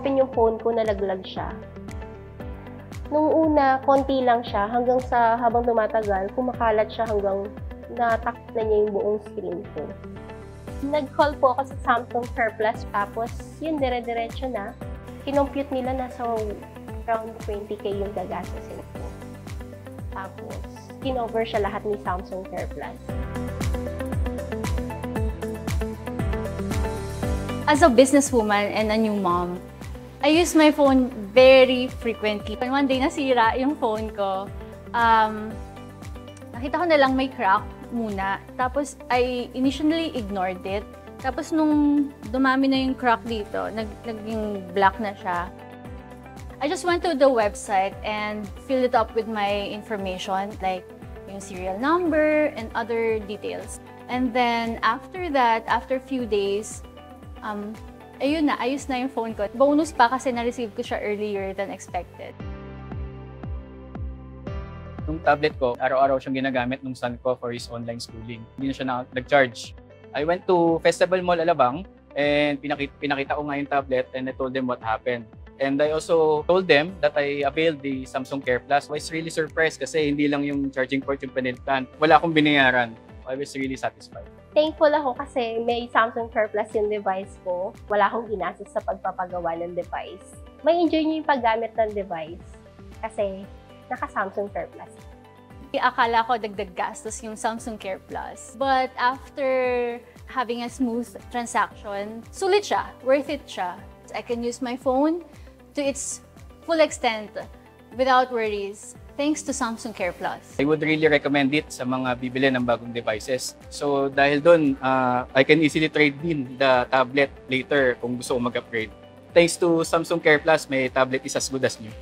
in-open yung phone ko, nalaglag siya. Nung una, konti lang siya hanggang sa habang tumatagal, kumakalat siya hanggang natakot na niya yung buong screen ko. Nag-call po ako sa Samsung Care Plus, tapos yun, dire-diretso na. Kinompute nila nasa around 20K yung gagastusin ko. Tapos, kinover siya lahat ni Samsung Care Plus. As a businesswoman and a new mom, I use my phone very frequently. One day nasira yung phone ko. Nakita ko na lang may crack muna. Tapos I initially ignored it. Tapos nung dumami na yung crack dito, naging black na siya. I just went to the website and filled it up with my information, like yung serial number and other details. And then after that, after a few days, ayun na, ayos na yung phone ko. Bonus pa kasi na-receive ko siya earlier than expected. Yung tablet ko, araw-araw siyang ginagamit ng son ko for his online schooling. Hindi na siya nag-charge. I went to Festival Mall Alabang and pinakita ko nga yung tablet and I told them what happened. And I also told them that I availed the Samsung Care Plus. I was really surprised kasi hindi lang yung charging port yung pinilitan. Wala akong binayaran. I was really satisfied. Thankful ako kasi may Samsung Care Plus yung device ko. Wala akong ginastos sa pagpapagawa ng device. May enjoy niyo yung paggamit ng device kasi naka-Samsung Care Plus. Akala ko dagdag gastos yung Samsung Care Plus. But after having a smooth transaction, sulit siya, worth it siya. I can use my phone to its full extent without worries. Thanks to Samsung Care Plus. I would really recommend it sa mga bibili ng bagong devices. So dahil doon, I can easily trade in the tablet later kung gusto ko mag-upgrade. Thanks to Samsung Care Plus, my tablet is as good as new.